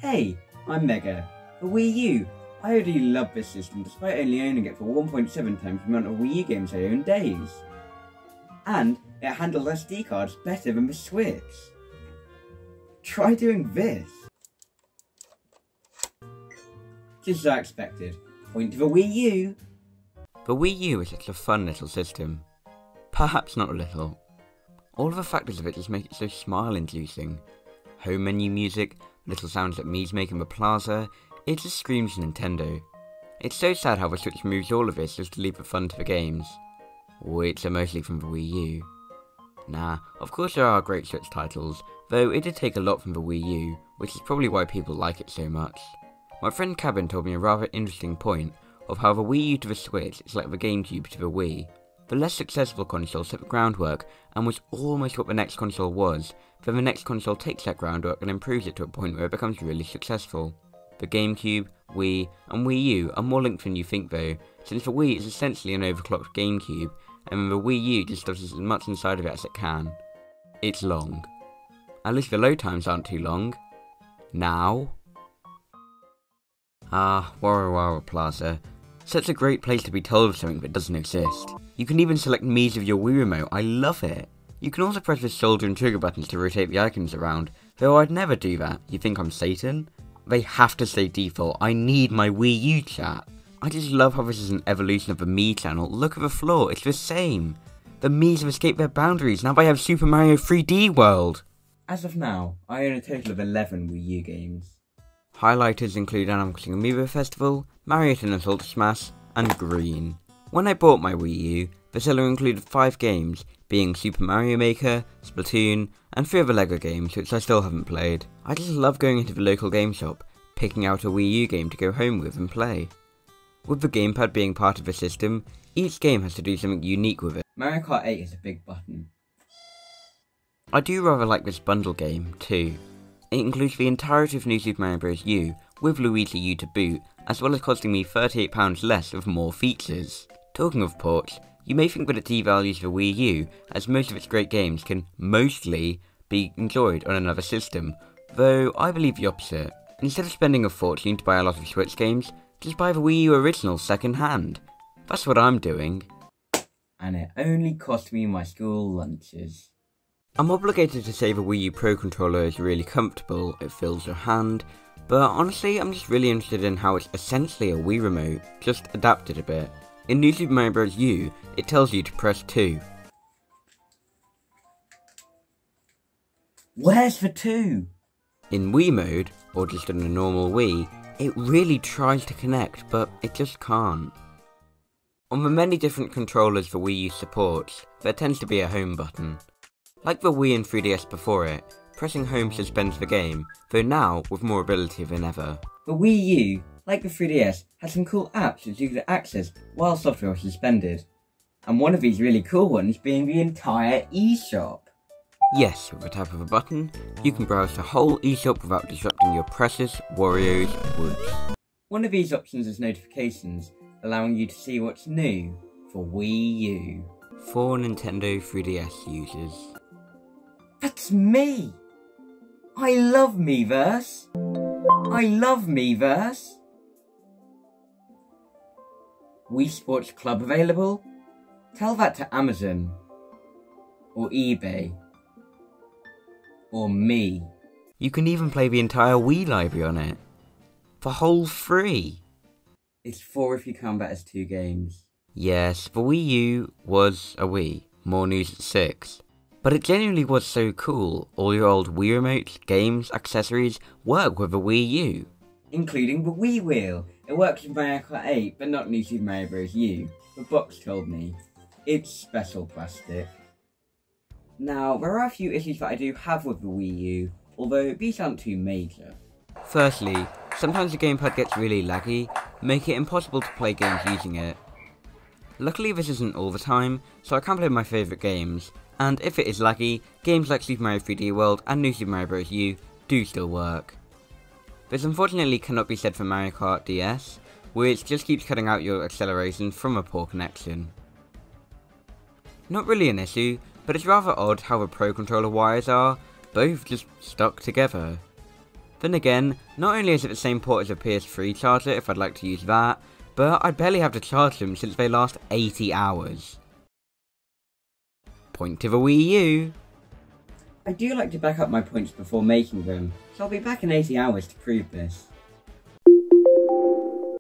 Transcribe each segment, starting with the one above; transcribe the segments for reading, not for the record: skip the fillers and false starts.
Hey, I'm Mega. For Wii U, I already love this system despite only owning it for 1.7 times the amount of Wii U games I own days. And it handles SD cards better than the Switch. Try doing this. Just as I expected. Point to the Wii U. The Wii U is such a fun little system. Perhaps not a little. All of the factors of it just make it so smile-inducing. Home menu music, little sounds that Mii's make in the plaza, it just screams Nintendo. It's so sad how the Switch moves all of this just to leave the fun to the games. Which are mostly from the Wii U. Nah, of course there are great Switch titles, though it did take a lot from the Wii U, which is probably why people like it so much. My friend Cabin told me a rather interesting point of how the Wii U to the Switch is like the GameCube to the Wii. The less successful console set the groundwork and was almost what the next console was, then the next console takes that groundwork and improves it to a point where it becomes really successful. The GameCube, Wii, and Wii U are more linked than you think though, since the Wii is essentially an overclocked GameCube, and the Wii U just does as much inside of it as it can. It's long. At least the load times aren't too long. Now. Wara Wara Plaza. Such a great place to be told of something that doesn't exist. You can even select Mii's with your Wii remote, I love it. You can also press the shoulder and trigger buttons to rotate the icons around, though I'd never do that. You think I'm Satan? They have to stay default, I need my Wii U chat. I just love how this is an evolution of the Mii channel. Look at the floor, it's the same. The Mii's have escaped their boundaries, now they have Super Mario 3D World. As of now, I own a total of 11 Wii U games. Highlighters include Animal Crossing Amiibo Festival, Mario Tennis Ultra Smash, and Green. When I bought my Wii U, the seller included 5 games, being Super Mario Maker, Splatoon, and 3 other LEGO games which I still haven't played. I just love going into the local game shop, picking out a Wii U game to go home with and play. With the gamepad being part of the system, each game has to do something unique with it. Mario Kart 8 is a big button. I do rather like this bundle game, too. It includes the entirety of New Super Mario Bros. U, with Luigi U to boot, as well as costing me £38 less with more features. Talking of ports, you may think that it devalues the Wii U, as most of its great games can mostly be enjoyed on another system, though I believe the opposite. Instead of spending a fortune to buy a lot of Switch games, just buy the Wii U original second hand. That's what I'm doing. And it only cost me my school lunches. I'm obligated to say the Wii U Pro Controller is really comfortable, it fills your hand, but honestly I'm just really interested in how it's essentially a Wii remote, just adapted a bit. In New Super Mario Bros. U, it tells you to press 2. Where's the 2? In Wii mode, or just in a normal Wii, it really tries to connect, but it just can't. On the many different controllers the Wii U supports, there tends to be a home button. Like the Wii and 3DS before it, pressing home suspends the game, though now with more ability than ever. The Wii U, like the 3DS, has some cool apps which you can access while software is suspended. And one of these really cool ones being the entire eShop. Yes, with the tap of a button, you can browse the whole eShop without disrupting your precious Wario's woods. One of these options is notifications, allowing you to see what's new for Wii U. For Nintendo 3DS users. That's me! I love Miiverse! I love Miiverse! Wii Sports Club available? Tell that to Amazon. Or eBay. Or me. You can even play the entire Wii library on it. For whole free. It's 4 if you count that as 2 games. Yes, the Wii U was a Wii. More news at 6. But it genuinely was so cool. All your old Wii remotes, games, accessories work with the Wii U. Including the Wii Wheel. It works with Mario Kart 8, but not New Super Mario Bros. U. The box told me. It's special plastic. Now, there are a few issues that I do have with the Wii U, although these aren't too major. Firstly, sometimes the gamepad gets really laggy, making it impossible to play games using it. Luckily this isn't all the time, so I can play my favourite games, and if it is laggy, games like Super Mario 3D World and New Super Mario Bros. U do still work. This unfortunately cannot be said for Mario Kart DS, which just keeps cutting out your acceleration from a poor connection. Not really an issue, but it's rather odd how the Pro Controller wires are, both just stuck together. Then again, not only is it the same port as a PS3 charger if I'd like to use that, but I barely have to charge them since they last 80 hours. Point to the Wii U! I do like to back up my points before making them, so I'll be back in 80 hours to prove this.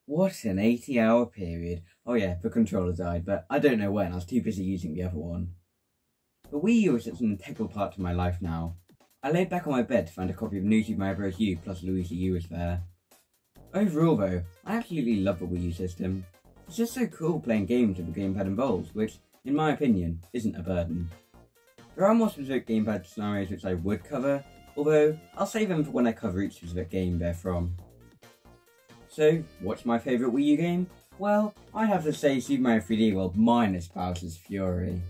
What an 80-hour period. Oh yeah, the controller died, but I don't know when, I was too busy using the other one. The Wii U is such an integral part of my life now. I laid back on my bed to find a copy of New Super Mario Bros. U plus Luigi U was there. Overall though, I absolutely love the Wii U system. It's just so cool playing games with the gamepad involved, which, in my opinion, isn't a burden. There are more specific gamepad scenarios which I would cover, although I'll save them for when I cover each specific game they're from. So, what's my favourite Wii U game? Well, I'd have to say Super Mario 3D World minus Bowser's Fury.